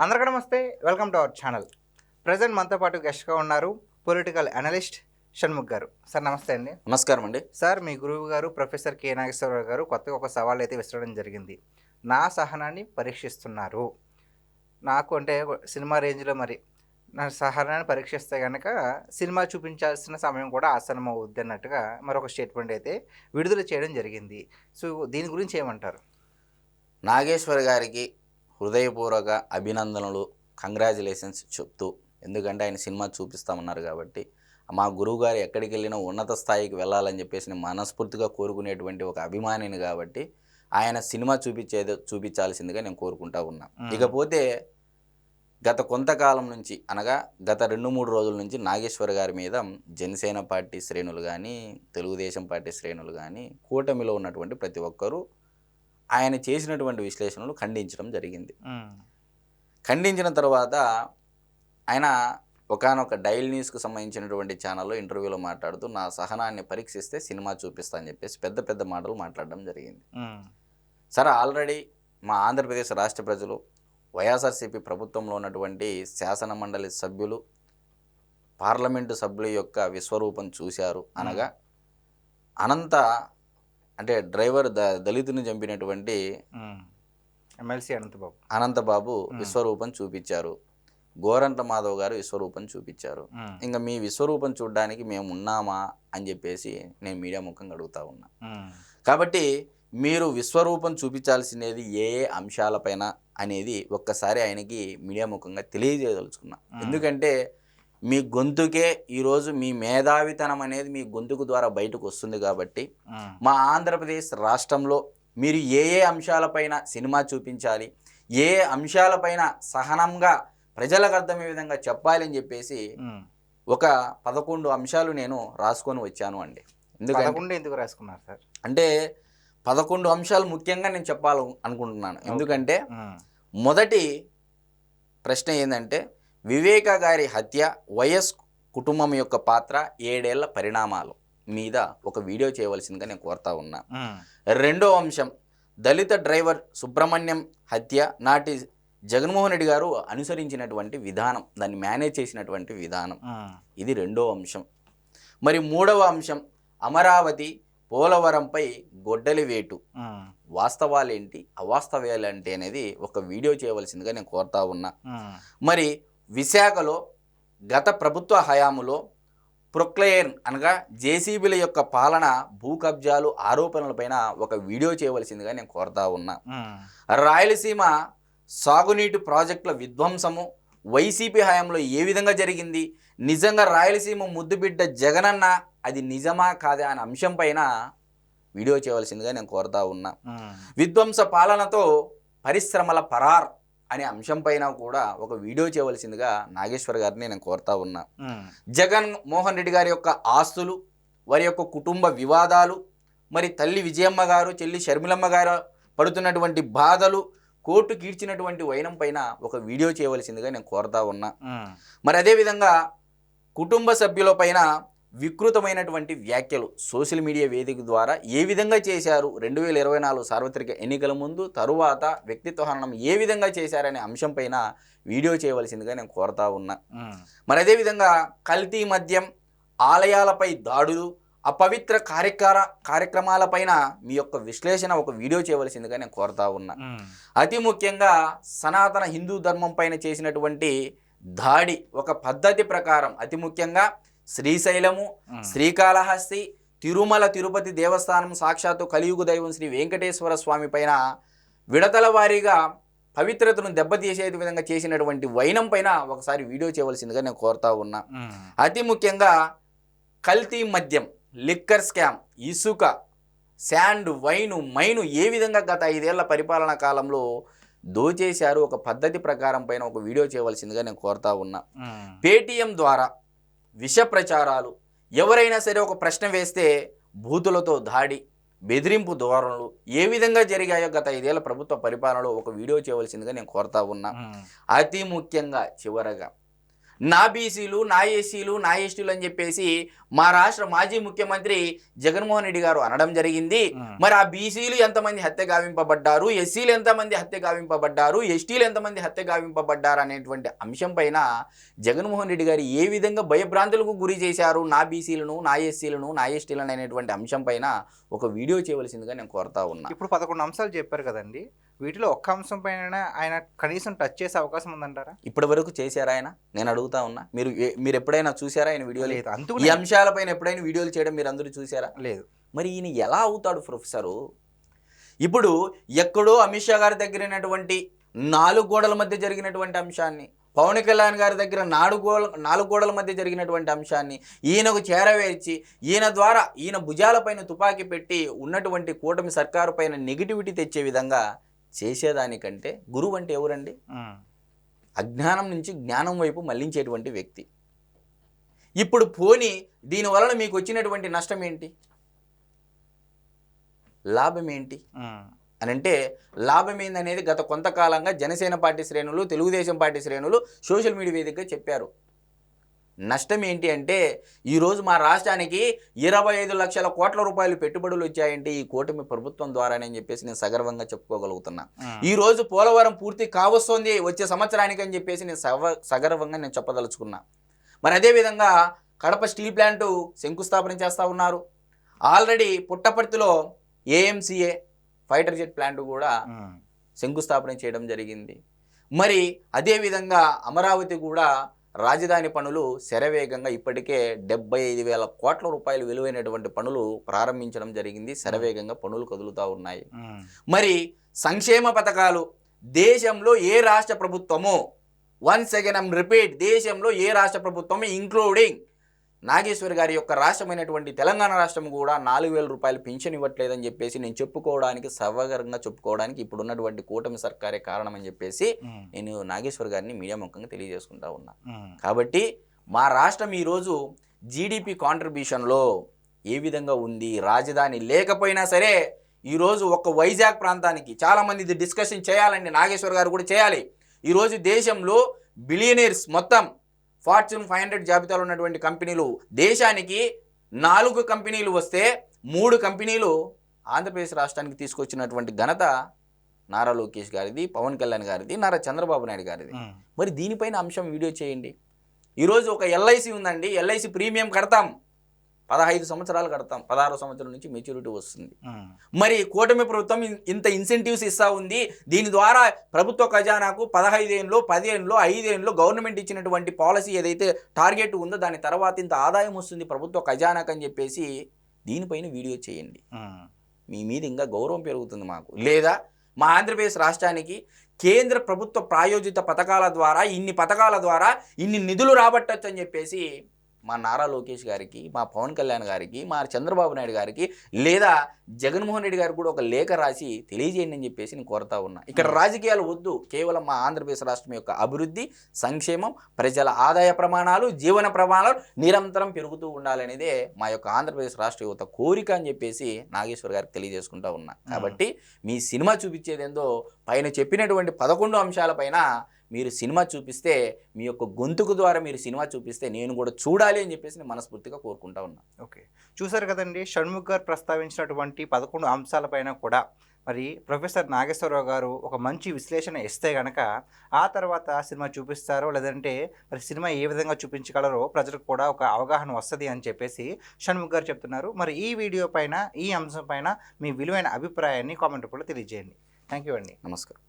అందరికీ నమస్తే. Welcome to our channel. Present మనతో పాటు గెస్ట్గా ఉన్నారు పొలిటికల్ అనలిస్ట్ షణ్ముఖ్ గారు. సార్ నమస్తే అండి. నమస్కారం అండి. సార్, మీ గురువు గారు ప్రొఫెసర్ కె నాగేశ్వరరావు గారు కొత్తగా ఒక సవాల్ అయితే విసరడం జరిగింది. నా సహనాన్ని పరీక్షిస్తున్నారు. నాకు అంటే సినిమా రేంజ్లో మరి నా సహనాన్ని పరీక్షిస్తే కనుక సినిమా చూపించాల్సిన సమయం కూడా ఆసనం అవుద్ది అన్నట్టుగా మరొక స్టేట్మెంట్ అయితే విడుదల చేయడం జరిగింది. సో దీని గురించి ఏమంటారు? నాగేశ్వర్ గారికి హృదయపూర్వక అభినందనలు, కంగ్రాచులేషన్స్ చెప్తూ, ఎందుకంటే ఆయన సినిమా చూపిస్తామన్నారు కాబట్టి మా గురువు గారు ఎక్కడికి వెళ్ళినా ఉన్నత స్థాయికి వెళ్ళాలని చెప్పేసి నేను మనస్ఫూర్తిగా కోరుకునేటువంటి ఒక అభిమానిని కాబట్టి ఆయన సినిమా చూపించాల్సిందిగా నేను కోరుకుంటా ఉన్నా. ఇకపోతే గత కొంతకాలం నుంచి అనగా గత 2-3 రోజుల నుంచి నాగేశ్వర్ గారి మీద జనసేన పార్టీ శ్రేణులు కానీ, తెలుగుదేశం పార్టీ శ్రేణులు కానీ, కూటమిలో ఉన్నటువంటి ప్రతి ఒక్కరూ ఆయన చేసినటువంటి విశ్లేషణలు ఖండించడం జరిగింది. ఖండించిన తర్వాత ఆయన ఒకానొక డైల్ న్యూస్కు సంబంధించినటువంటి ఛానల్లో ఇంటర్వ్యూలో మాట్లాడుతూ నా సహనాన్ని పరీక్షిస్తే సినిమా చూపిస్తా అని చెప్పేసి పెద్ద పెద్ద మాటలు మాట్లాడడం జరిగింది. సరే, ఆల్రెడీ మా ఆంధ్రప్రదేశ్ రాష్ట్ర ప్రజలు వైఎస్ఆర్సీపీ ప్రభుత్వంలో ఉన్నటువంటి శాసన మండలి సభ్యులు, పార్లమెంటు సభ్యుల యొక్క విశ్వరూపం చూశారు. అనగా అనంత అంటే డ్రైవర్ దళితుని చంపినటువంటి ఎమ్మెల్సీ అనంతబాబు విశ్వరూపం చూపించారు. గోరంట్ల మాధవ్ గారు విశ్వరూపం చూపించారు. ఇంకా మీ విశ్వరూపం చూడడానికి మేము ఉన్నామా అని చెప్పేసి నేను మీడియా ముఖంగా అడుగుతా ఉన్నా. కాబట్టి మీరు విశ్వరూపం చూపించాల్సినది ఏ ఏ అంశాలపైన అనేది ఒక్కసారి ఆయనకి మీడియా ముఖంగా తెలియజేయదలుచుకున్నా. ఎందుకంటే మీ గొంతుకే ఈరోజు మీ మేధావితనం అనేది మీ గొంతుకు ద్వారా బయటకు వస్తుంది కాబట్టి మా ఆంధ్రప్రదేశ్ రాష్ట్రంలో మీరు ఏ ఏ అంశాలపైన సినిమా చూపించాలి, ఏ ఏ అంశాలపైన సహనంగా ప్రజలకు అర్థమయ్యే విధంగా చెప్పాలి అని చెప్పేసి ఒక 11 అంశాలు నేను రాసుకొని వచ్చాను అండి. ఎందుకు రాసుకున్నారు సార్? అంటే 11 అంశాలు ముఖ్యంగా నేను చెప్పాలి అనుకుంటున్నాను. ఎందుకంటే మొదటి ప్రశ్న ఏంటంటే, వివేక గారి హత్య, వైఎస్ కుటుంబం యొక్క పాత్ర, 7 ఏళ్ల పరిణామాలు మీద ఒక వీడియో చేయవలసిందిగా నేను కోరుతా ఉన్నా. రెండో అంశం, దళిత డ్రైవర్ సుబ్రహ్మణ్యం హత్య నాటి జగన్మోహన్ రెడ్డి గారు అనుసరించినటువంటి విధానం, దాన్ని మేనేజ్ చేసినటువంటి విధానం, ఇది రెండో అంశం. మరి మూడవ అంశం, అమరావతి పోలవరంపై గొడ్డలి వేటు, వాస్తవాలేంటి అవాస్తవాలేంటి అనేది ఒక వీడియో చేయవలసిందిగా నేను కోరుతా ఉన్నా. మరి విశాఖలో గత ప్రభుత్వ హయాములో ప్రొక్లైన్ అనగా జేసీబీల యొక్క పాలన, భూ కబ్జాలు, ఆరోపణలపైన ఒక వీడియో చేయవలసిందిగా నేను కోరుతా ఉన్నా. రాయలసీమ సాగునీటి ప్రాజెక్టుల విధ్వంసము వైసీపీ హయాంలో ఏ విధంగా జరిగింది, నిజంగా రాయలసీమ ముద్దుబిడ్డ జగనన్న అది నిజమా కాదా అనే అంశం పైన వీడియో చేయవలసిందిగా నేను కోరుతా ఉన్నా. విధ్వంస పాలనతో పరిశ్రమల పరార్ అనే అంశం పైన కూడా ఒక వీడియో చేయవలసిందిగా నాగేశ్వర్ గారిని నేను కోరుతా ఉన్నా. జగన్ మోహన్ రెడ్డి గారి యొక్క ఆస్తులు, వారి యొక్క కుటుంబ వివాదాలు, మరి తల్లి విజయమ్మ గారు, చెల్లి షర్మిలమ్మ గారు పడుతున్నటువంటి బాధలు, కోర్టు కీడ్చినటువంటి వైనం పైన ఒక వీడియో చేయవలసిందిగా నేను కోరుతా ఉన్నా. మరి అదేవిధంగా కుటుంబ సభ్యుల పైన వికృతమైనటువంటి వ్యాఖ్యలు సోషల్ మీడియా వేదిక ద్వారా ఏ విధంగా చేశారు, 2024 సార్వత్రిక ఎన్నికల ముందు, తరువాత వ్యక్తిత్వ హననం ఏ విధంగా చేశారనే అంశం పైన వీడియో చేయవలసిందిగా నేను కోరుతా ఉన్నా. మరి అదేవిధంగా కల్తీ మద్యం, ఆలయాలపై దాడులు, అపవిత్ర కార్యక్రమాలపైన మీ యొక్క విశ్లేషణ ఒక వీడియో చేయవలసిందిగా నేను కోరుతా ఉన్నా. అతి ముఖ్యంగా సనాతన హిందూ ధర్మం పైన చేసినటువంటి దాడి ఒక పద్ధతి ప్రకారం, అతి ముఖ్యంగా శ్రీశైలము, శ్రీకాళహస్తి, తిరుమల తిరుపతి దేవస్థానం, సాక్షాత్తు కలియుగ దైవం శ్రీ వెంకటేశ్వర స్వామి పైన విడతల వారీగా పవిత్రతను దెబ్బతీసే విధంగా చేసినటువంటి వైనం పైన ఒకసారి వీడియో చేయవలసిందిగా నేను కోరుతా ఉన్నా. అతి ముఖ్యంగా కల్తీ మద్యం, లిక్కర్ స్కామ్, ఇసుక, శాండ్, వైను, మైను ఏ విధంగా గత 5 ఏళ్ల పరిపాలనా కాలంలో దోచేశారు ఒక పద్ధతి ప్రకారం పైన ఒక వీడియో చేయవలసిందిగా నేను కోరుతా ఉన్నా. పేటీఎం ద్వారా విష ప్రచారాలు, ఎవరైనా సరే ఒక ప్రశ్న వేస్తే బూతులతో దాడి, బెదిరింపు ధోరణులు ఏ విధంగా జరిగాయో గత 5 ఏళ్ల ప్రభుత్వ పరిపాలనలో ఒక వీడియో చేయవలసిందిగా నేను కోరుతా ఉన్నా. అతి ముఖ్యంగా చివరగా నా బీసీలు, నా ఎస్సీలు, నా ఎస్టీలు అని చెప్పేసి మా రాష్ట్ర మాజీ ముఖ్యమంత్రి జగన్మోహన్ రెడ్డి గారు అనడం జరిగింది. మరి ఆ బీసీలు ఎంతమంది హత్య గావింపబడ్డారు, ఎస్సీలు ఎంతమంది హత్య గావింపబడ్డారు, ఎస్టీలు ఎంతమంది హత్య గావింపబడ్డారు అనేటువంటి అంశం పైన జగన్మోహన్ రెడ్డి గారు ఏ విధంగా భయభ్రాంతులకు గురి చేశారు నా బీసీలను, నా ఎస్సీలను, నా ఎస్టీలను అనేటువంటి అంశం పైన ఒక వీడియో చేయవలసిందిగా నేను కోరుతా ఉన్నా. ఇప్పుడు 11 అంశాలు చెప్పారు కదండి, వీటిలో ఒక్క అంశం పైన ఆయన కనీసం టచ్ చేసే అవకాశం ఉందంటారా? ఇప్పటి వరకు చేశారా ఆయన? నేను అడుగుతా ఉన్నా. మీరు ఎప్పుడైనా చూసారా ఆయన వీడియోలు? లేదు. ఈ అంశాలపైన ఎప్పుడైనా వీడియోలు చేయడం మీరు అందరూ చూసారా? లేదు. మరి ఈయన ఎలా అవుతాడు ప్రొఫెసరు? ఇప్పుడు ఎక్కడో అమిత్ షా గారి దగ్గరైనటువంటి 4 గోడల మధ్య జరిగినటువంటి అంశాన్ని, పవన్ కళ్యాణ్ గారి దగ్గర 4 గోడల మధ్య జరిగినటువంటి అంశాన్ని ఈయనకు చేరవేర్చి ఈయన భుజాలపైన తుపాకీ పెట్టి ఉన్నటువంటి కూటమి సర్కారు పైన నెగిటివిటీ తెచ్చే విధంగా చేసేదానికంటే గురువు అంటే ఎవరండి? అజ్ఞానం నుంచి జ్ఞానం వైపు మళ్లించేటువంటి వ్యక్తి. ఇప్పుడు పోనీ దీనివలన మీకు వచ్చినటువంటి నష్టం ఏంటి, లాభం ఏంటి అని అంటే, లాభం ఏందనేది గత కొంతకాలంగా జనసేన పార్టీ శ్రేణులు, తెలుగుదేశం పార్టీ శ్రేణులు సోషల్ మీడియా వేదికగా చెప్పారు. నష్టం ఏంటి అంటే, ఈరోజు మా రాష్ట్రానికి 25 లక్షల కోట్ల రూపాయలు పెట్టుబడులు వచ్చాయంటే ఈ కూటమి ప్రభుత్వం ద్వారానే అని చెప్పేసి నేను సగర్వంగా చెప్పుకోగలుగుతున్నా. ఈరోజు పోలవరం పూర్తి కావస్తోంది వచ్చే సంవత్సరానికి అని చెప్పేసి నేను సగర్వంగా నేను చెప్పదలుచుకున్నా. మరి అదేవిధంగా కడప స్టీల్ ప్లాంటు శంకుస్థాపన చేస్తూ ఉన్నారు. ఆల్రెడీ పుట్టపర్తిలో ఏఎంసీఏ ఫైటర్ జెట్ ప్లాంట్ కూడా శంకుస్థాపన చేయడం జరిగింది. మరి అదేవిధంగా అమరావతి కూడా రాజధాని పనులు శరవేగంగా ఇప్పటికే 75,000 కోట్ల రూపాయలు విలువైనటువంటి పనులు ప్రారంభించడం జరిగింది. శరవేగంగా పనులు కదులుతూ ఉన్నాయి. మరి సంక్షేమ పథకాలు దేశంలో ఏ రాష్ట్ర ప్రభుత్వము, వన్స్ అగైన్ ఐమ్ రిపీట్, దేశంలో ఏ రాష్ట్ర ప్రభుత్వము ఇంక్లూడింగ్ నాగేశ్వర్ గారి యొక్క రాష్ట్రమైనటువంటి తెలంగాణ రాష్ట్రం కూడా 4,000 రూపాయలు పెన్షన్ ఇవ్వట్లేదని చెప్పేసి నేను సవగరంగా చెప్పుకోవడానికి ఇప్పుడు ఉన్నటువంటి కూటమి సర్కారే కారణం అని చెప్పేసి నేను నాగేశ్వర్ గారిని మీడియా ముఖంగా తెలియజేసుకుంటా ఉన్నా. కాబట్టి మా రాష్ట్రం ఈరోజు జీడిపి కాంట్రిబ్యూషన్లో ఏ విధంగా ఉంది, రాజధాని లేకపోయినా సరే ఈరోజు ఒక వైజాగ్ ప్రాంతానికి చాలామంది ఇది డిస్కషన్ చేయాలండి, నాగేశ్వర్ గారు కూడా చేయాలి. ఈరోజు దేశంలో బిలియనీర్స్ మొత్తం ఫార్చ్యూన్ 500 జాబితాలో ఉన్నటువంటి కంపెనీలు, దేశానికి 4 కంపెనీలు వస్తే 3 కంపెనీలు ఆంధ్రప్రదేశ్ రాష్ట్రానికి తీసుకొచ్చినటువంటి ఘనత నారా లోకేష్ గారిది, పవన్ కళ్యాణ్ గారిది, నారా చంద్రబాబు నాయుడు గారిది. మరి దీనిపైన అంశం వీడియో చేయండి. ఈరోజు ఒక ఎల్ఐసి ఉందండి, ఎల్ఐసి ప్రీమియం కడతాం, 15 సంవత్సరాలు కడతాం, 16వ సంవత్సరం నుంచి మెచ్యూరిటీ వస్తుంది. మరి కూటమి ప్రభుత్వం ఇంత ఇన్సెంటివ్స్ ఇస్తూ ఉంది. దీని ద్వారా ప్రభుత్వ ఖజానాకు 15 ఏళ్ళు, 10 ఏళ్ళు, 5 ఏళ్ళు గవర్నమెంట్ ఇచ్చినటువంటి పాలసీ ఏదైతే టార్గెట్ ఉందో దాని తర్వాత ఇంత ఆదాయం వస్తుంది ప్రభుత్వ ఖజానాకు అని చెప్పేసి దీనిపైన వీడియో చేయండి. మీ మీద ఇంకా గౌరవం పెరుగుతుంది మాకు. లేదా మా ఆంధ్రప్రదేశ్ రాష్ట్రానికి కేంద్ర ప్రభుత్వ ప్రాయోజిత పథకాల ద్వారా ఇన్ని నిధులు రాబట్టచ్చు అని చెప్పేసి మా నారా లోకేష్ గారికి, మా పవన్ కళ్యాణ్ గారికి, మా చంద్రబాబు నాయుడు గారికి, లేదా జగన్మోహన్ రెడ్డి గారికి కూడా ఒక లేఖ రాసి తెలియజేయండి అని చెప్పేసి నేను కోరుతా ఉన్నా. ఇక్కడ రాజకీయాలు వద్దు, కేవలం మా ఆంధ్రప్రదేశ్ రాష్ట్రం యొక్క అభివృద్ధి, సంక్షేమం, ప్రజల ఆదాయ ప్రమాణాలు, జీవన ప్రమాణాలు నిరంతరం పెరుగుతూ ఉండాలనేదే మా యొక్క ఆంధ్రప్రదేశ్ రాష్ట్ర యువత కోరిక అని చెప్పేసి నాగేశ్వర్ గారికి తెలియజేసుకుంటా ఉన్నా. కాబట్టి మీ సినిమా చూపించేదేందో పైన చెప్పినటువంటి 11 అంశాలపైన మీరు సినిమా చూపిస్తే, మీ యొక్క గొంతుకు ద్వారా మీరు సినిమా చూపిస్తే నేను కూడా చూడాలి అని చెప్పేసి నేను మనస్ఫూర్తిగా కోరుకుంటా ఉన్నా. ఓకే, చూసారు కదండి, షణ్ముఖ్ గారు ప్రస్తావించినటువంటి 11 అంశాలపైన కూడా మరి ప్రొఫెసర్ నాగేశ్వరరావు గారు ఒక మంచి విశ్లేషణ ఇస్తే కనుక ఆ తర్వాత సినిమా చూపిస్తారో లేదంటే మరి సినిమా ఏ విధంగా చూపించగలరో ప్రజలకు కూడా ఒక అవగాహన వస్తుంది అని చెప్పేసి షణ్ముఖ్ గారు చెప్తున్నారు. మరి ఈ వీడియో పైన, ఈ అంశం పైన మీ విలువైన అభిప్రాయాన్ని కామెంట్ రూపంలో తెలియజేయండి. థ్యాంక్ యూ అండి. నమస్కారం.